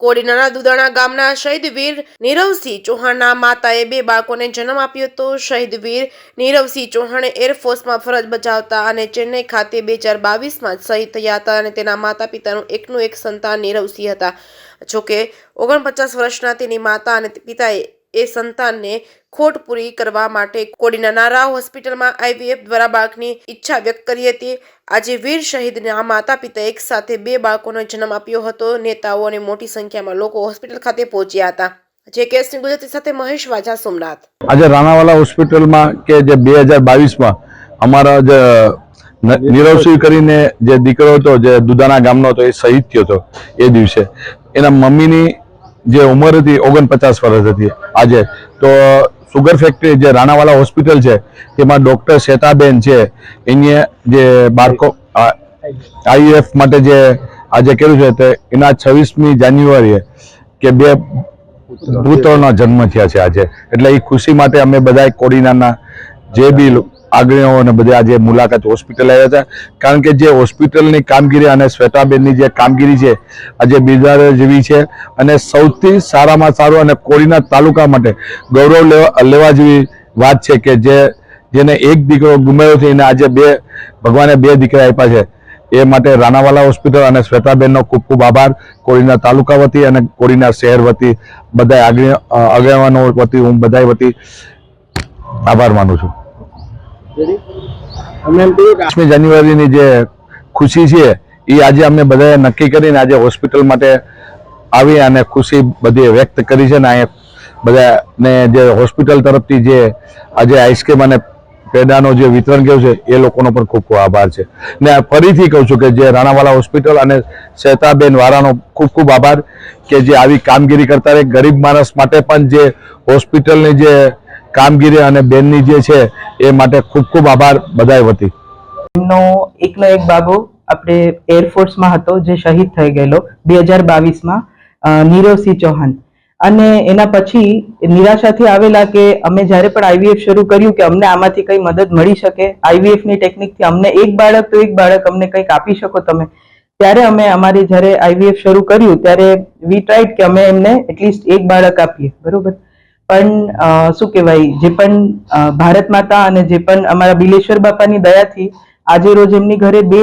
કોડીનાના દુધાણા ગામના શહીદ વીર નીરવસિંહ ચૌહાણના માતાએ બે બાળકોને જન્મ આપ્યો હતો। શહીદ વીર નીરવસિંહ ચૌહાણે એરફોર્સમાં ફરજ બજાવતા અને ચેન્નઈ ખાતે 2022માં શહીદ થયા હતા અને તેના માતા પિતાનું એકનું એક સંતાન નીરવસિંહ હતા। જોકે 49 વર્ષના તેની માતા અને પિતાએ એ સંતાનને ખોટ પૂરી કરવા માટે કોડીનાના રાવ હોસ્પિટલમાં IVF દ્વારા બાળકની ઈચ્છા વ્યક્ત કરી હતી। આજે વીર શહીદના માતા પિતા એક સાથે બે બાળકોનો જન્મ આપ્યો હતો। નેતાઓ અને મોટી સંખ્યામાં લોકો હોસ્પિટલ ખાતે પહોંચ્યા હતા। જે કેસની ગુજરાતી સાથે મહેશ વાજા, સોમનાથ। આજે રાણાવાલા હોસ્પિટલમાં કે જે 2022માં અમારા જે નીરવસિંહ કરીને જે દીકરો હતો જે દુધાણા ગામનો હતો એ શહીદ થયો હતો। એ દિવસે એના મમ્મીની જે ઉંમર હતી 49 વર્ષ હતી। આજે તો સુગર ફેક્ટરી જે રાણાવાલા હોસ્પિટલ છે તેમાં ડોક્ટર શ્વેતાબેન છે, એને જે બાળકો IVF માટે જે આજે કર્યું છે તે એના 26મી જાન્યુઆરીએ કે બે પુત્રોના જન્મ થયા છે આજે। એટલે એ ખુશી માટે અમે બધા કોડીનાના જે બી આગળીઓ અને બધા આજે મુલાકાત હોસ્પિટલ આવ્યા હતા, કારણ કે જે હોસ્પિટલની કામગીરી અને શ્વેતાબેનની જે કામગીરી છે આજે બિરદાવવા જેવી છે અને સૌથી સારામાં સારું અને કોડીના તાલુકા માટે ગૌરવ લેવા જેવી વાત છે કે જેને એક દીકરો ગુમાવ્યો છે એને આજે ભગવાને બે દીકરા આપ્યા છે। એ માટે રાણાવાલા હોસ્પિટલ અને શ્વેતાબેનનો ખૂબ ખૂબ આભાર। કોડીના તાલુકા વતી અને કોડીના શહેર વતી બધા આગેવાનો વતી હું બધા વતી આભાર માનું છું। 8મી જાન્યુઆરીની જે ખુશી છે એ આજે અમે બધાએ નક્કી કરીને આજે હોસ્પિટલ માટે આવી અને ખુશી બધી વ્યક્ત કરી છે। ને અહીંયા બધાને જે હોસ્પિટલ તરફથી જે આજે આઈસ્ક્રીમ અને પેડાનો જે વિતરણ કર્યું છે એ લોકોનો પણ ખૂબ ખૂબ આભાર છે। ને ફરીથી કહું છું કે જે રાણાવાલા હોસ્પિટલ અને શ્વેતાબેન વાળાનો ખૂબ ખૂબ આભાર કે જે આવી કામગીરી કરતા રહે। ગરીબ માણસ માટે પણ જે હોસ્પિટલની જે કામગીરી અને બેનની જે છે એ માટે ખૂબ ખૂબ આભાર બધા વતી। એમનો એકનો એક બાબો આપણે એરફોર્સમાં હતો જે શહીદ થઈ ગયેલો 2022માં, નીરવસિંહ ચૌહાણ। અને એના પછી નિરાશાથી આવેલા કે અમે જ્યારે પણ IVF શરૂ કર્યું કે અમને આમાંથી કઈ મદદ મળી શકે, IVF ની ટેકનિકથી અમને એક બાળક તો એક બાળક અમને કંઈક આપી શકો તમે, ત્યારે અમે અમારી જ્યારે IVF શરૂ કર્યું ત્યારે વી ટ્રાઈડ કે અમે એમને એટલીસ્ટ એક બાળક આપીએ, બરોબર। પણ શું કહેવાય, જે પણ ભારત માતા અને જે પણ અમારા બિલેશ્વર બાપાની દયાથી આજે રોજ એમની ઘરે બે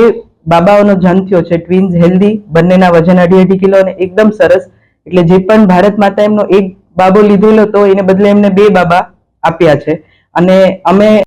બાબાઓનો જન્મ થયો છે, ટ્વિન્સ હેલ્ધી, બંનેના વજન 2.5 કિલો અને એકદમ સરસ। એટલે જે પણ ભારત માતા એમનો એક બાબો લીધેલો હતો એને બદલે એમને બે બાબા આપ્યા છે। અને અમે